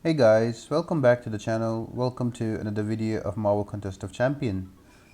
Hey guys, welcome back to the channel. Welcome to another video of Marvel Contest of Champion.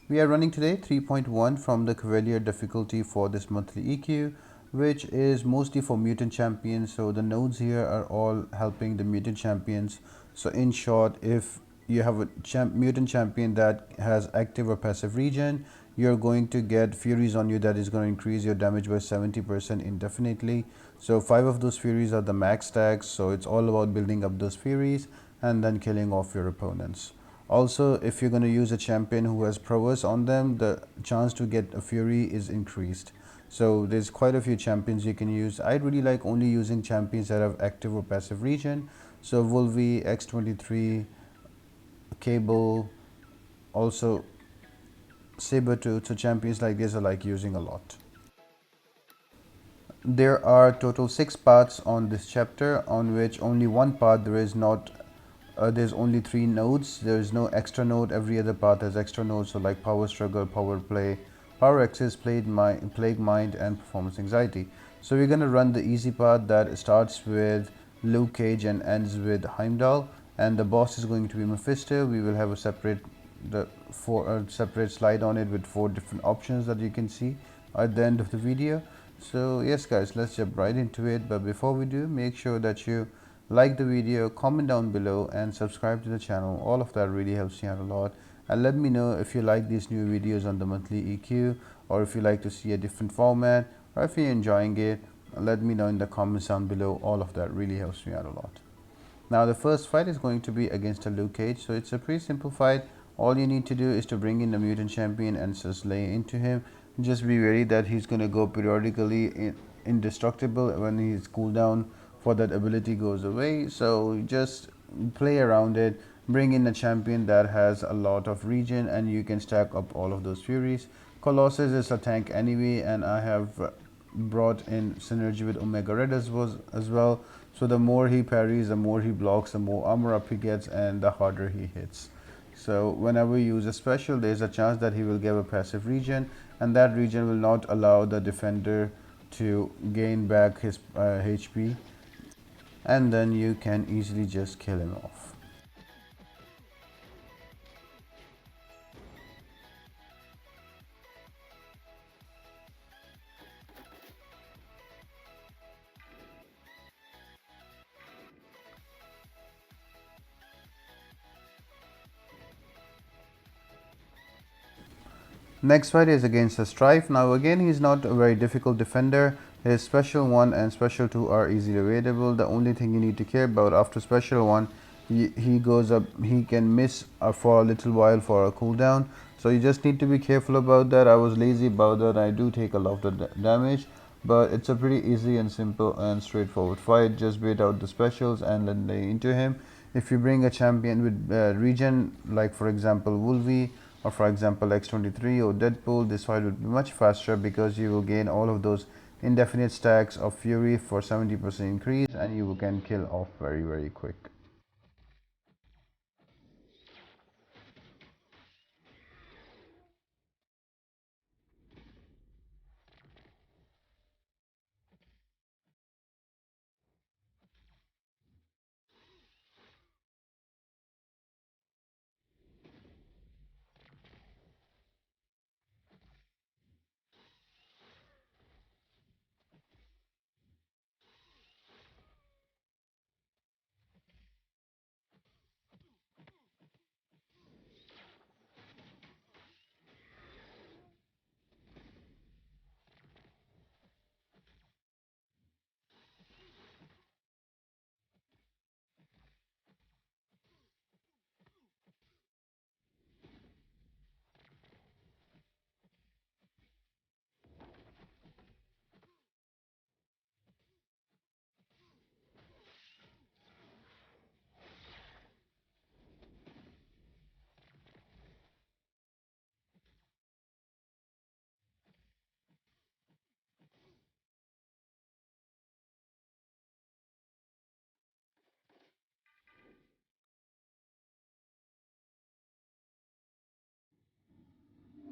We are running today 3.1 from the Cavalier difficulty for this monthly EQ, which is mostly for mutant champions. So the nodes here are all helping the mutant champions. So in short, if you have a mutant champion that has active or passive regen, you're going to get furies on you that is going to increase your damage by 70% indefinitely. So 5 of those furies are the max stacks, so it's all about building up those furies and then killing off your opponents. Also, if you're going to use a champion who has prowess on them, the chance to get a fury is increased. So there's quite a few champions you can use. I really like only using champions that have active or passive regen. So Wolvie, X23, Cable, also Sabertooth. So champions like this I like using a lot. There are total 6 paths on this chapter, on which only one path there is not there's only 3 nodes. There is no extra node. Every other path has extra nodes, so like power struggle, power play, power access, plague mind, and performance anxiety. So we're gonna run the easy path that starts with Luke Cage and ends with Heimdall, and the boss is going to be Mephisto. We will have a separate slide on it with 4 different options that you can see at the end of the video. So yes guys, let's jump right into it. But before we do, make sure that you like the video, comment down below, and subscribe to the channel. All of that really helps me out a lot. And let me know if you like these new videos on the monthly EQ, or if you like to see a different format, or if you're enjoying it. Let me know in the comments down below. All of that really helps me out a lot. Now the first fight is going to be against a Luke Cage, so it's a pretty simple fight. All you need to do is to bring in the mutant champion and just lay into him. Just be wary that he's going to go periodically indestructible when his cooldown for that ability goes away. So just play around it, bring in a champion that has a lot of regen, and you can stack up all of those furies. Colossus is a tank anyway, and I have brought in synergy with Omega Red as well. So the more he parries, the more he blocks, the more armor up he gets, and the harder he hits. So whenever you use a special, there's a chance that he will give a passive regen, and that regen will not allow the defender to gain back his HP, and then you can easily just kill him off. Next fight is against a Strife. Now again, he's not a very difficult defender. His special 1 and special 2 are easily available. The only thing you need to care about after special 1, he goes up, he can miss for a little while for a cooldown. So you just need to be careful about that. I was lazy about that. I do take a lot of damage, but it's a pretty easy and simple and straightforward fight. Just bait out the specials and then lay into him. If you bring a champion with regen, like for example Wolvie, or for example X23 or Deadpool, this fight would be much faster because you will gain all of those indefinite stacks of fury for 70% increase, and you can kill off very quick.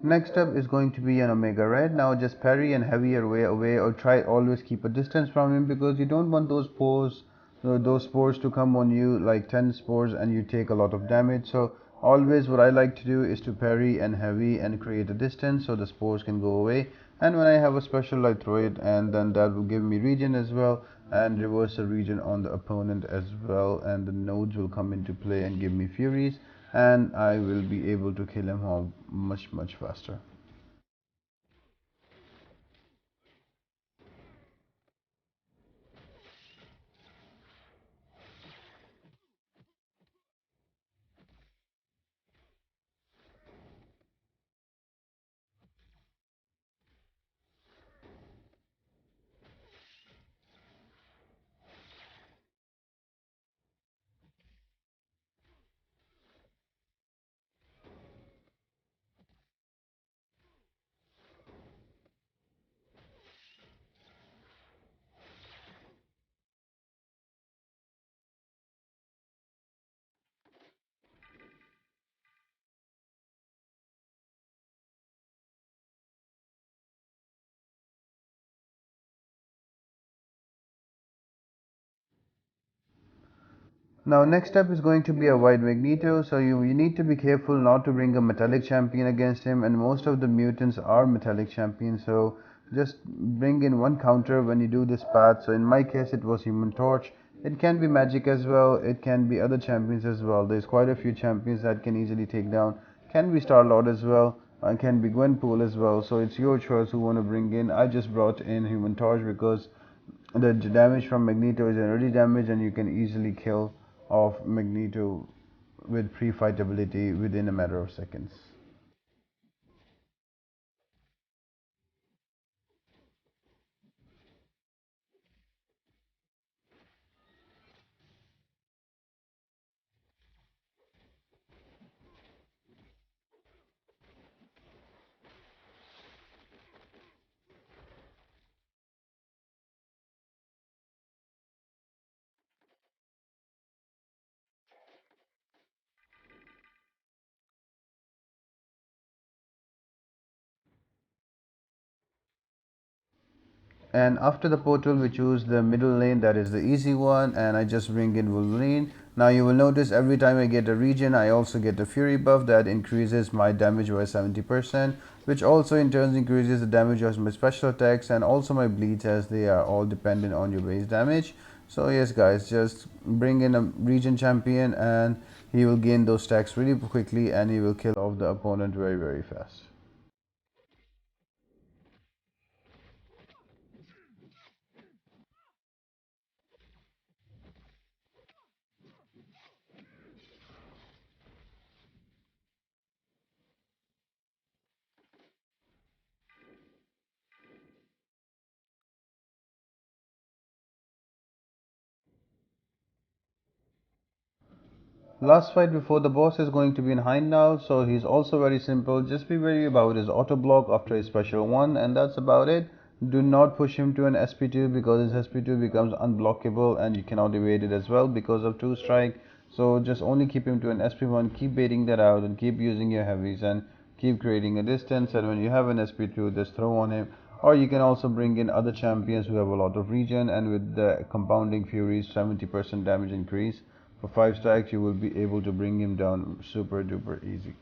Next up is going to be an Omega Red. Now just parry and heavy your way away, or try always keep a distance from him because you don't want those pores those spores to come on you like 10 spores and you take a lot of damage. So always what I like to do is to parry and heavy and create a distance so the spores can go away. And when I have a special, I throw it, and then that will give me regen as well, and reverse the regen on the opponent as well, and the nodes will come into play and give me furies, and I will be able to kill him off much faster. Now next step is going to be a wide Magneto, so you need to be careful not to bring a metallic champion against him, and most of the mutants are metallic champions, so just bring in one counter when you do this path. So in my case it was Human Torch. It can be Magic as well, it can be other champions as well. There's quite a few champions that can easily take down. Can be Star Lord as well, can be Gwenpool as well, so it's your choice who want to bring in. I just brought in Human Torch because the damage from Magneto is already damage, and you can easily kill off Magneto with pre-fight ability within a matter of seconds. And after the portal we choose the middle lane, that is the easy one, and I just bring in Wolverine. Now you will notice every time I get a regen I also get a fury buff that increases my damage by 70%, which also in turn increases the damage of my special attacks and also my bleeds, as they are all dependent on your base damage. So yes guys, just bring in a regen champion and he will gain those stacks really quickly, and he will kill off the opponent very fast. Last fight before the boss is going to be in Heimdall, so he's also very simple. Just be wary about his auto block after his special one, and that's about it. Do not push him to an SP2 because his SP2 becomes unblockable and you cannot evade it as well because of 2 strike. So just only keep him to an SP1, keep baiting that out and keep using your heavies and keep creating a distance, and when you have an SP2 just throw on him. Or you can also bring in other champions who have a lot of regen, and with the compounding furies 70% damage increase for 5 stacks you will be able to bring him down super duper easy.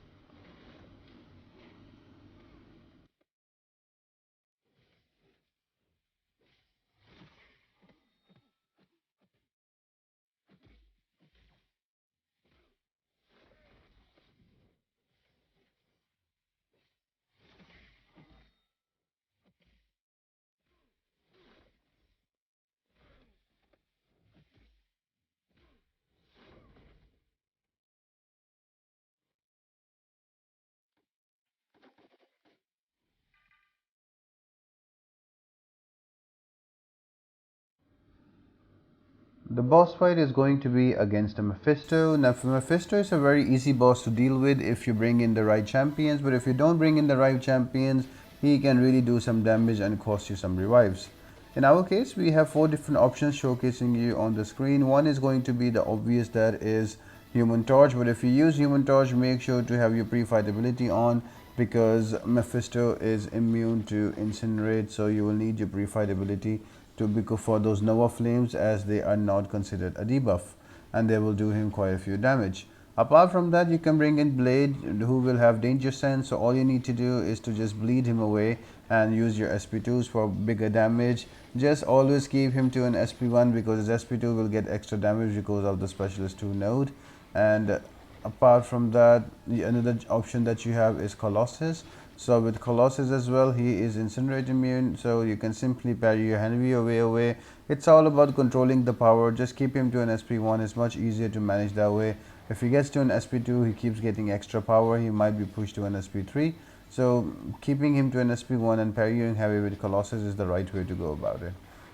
The boss fight is going to be against a Mephisto. Now, Mephisto is a very easy boss to deal with if you bring in the right champions, but if you don't bring in the right champions, he can really do some damage and cost you some revives. In our case, we have 4 different options showcasing you on the screen. One is going to be the obvious, that is Human Torch, but if you use Human Torch, make sure to have your pre-fight ability on because Mephisto is immune to Incinerate, so you will need your pre-fight ability for those Nova Flames, as they are not considered a debuff, and they will do him quite a few damage. Apart from that, you can bring in Blade, who will have Danger Sense, so all you need to do is to just bleed him away and use your SP2s for bigger damage. Just always keep him to an SP1 because his SP2 will get extra damage because of the Specialist 2 node. And apart from that, another option that you have is Colossus. So with Colossus as well, he is Incinerate immune, so you can simply parry your enemy away. It's all about controlling the power. Just keep him to an SP1. It's much easier to manage that way. If he gets to an SP2, he keeps getting extra power. He might be pushed to an SP3. So keeping him to an SP1 and parrying heavy with Colossus is the right way to go about it.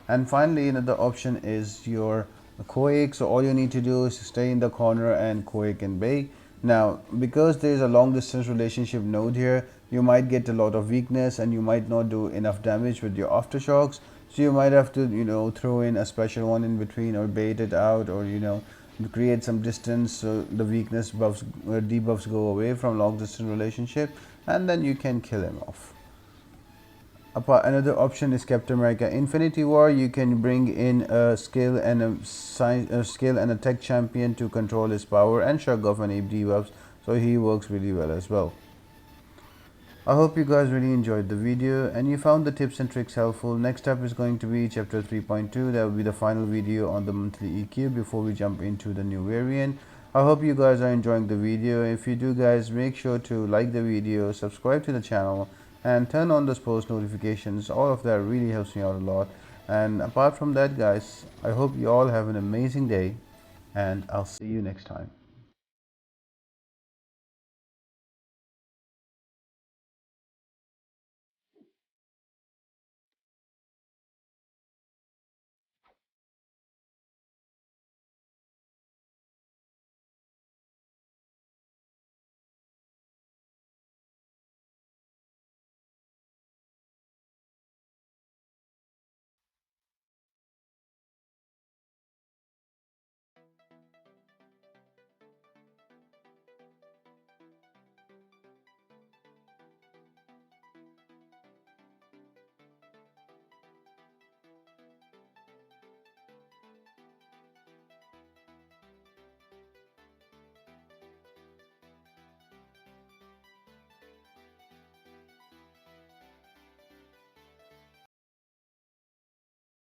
And finally, another option is your Quake. So all you need to do is stay in the corner and Quake and bake. Now, because there is a long distance relationship node here, you might get a lot of weakness and you might not do enough damage with your aftershocks. So you might have to, throw in a special one in between, or bait it out, or create some distance so the weakness buffs or debuffs go away from long distance relationship, and then you can kill him off. Another option is Captain America Infinity War. You can bring in a skill and a tech champion to control his power and shrug off any debuffs, so he works really well as well. I hope you guys really enjoyed the video and you found the tips and tricks helpful. Next up is going to be chapter 3.2. that will be the final video on the monthly EQ before we jump into the new variant. I hope you guys are enjoying the video. If you do, guys, make sure to like the video, subscribe to the channel, and turn on those post notifications. All of that really helps me out a lot. And apart from that, guys, I hope you all have an amazing day, and I'll see you next time.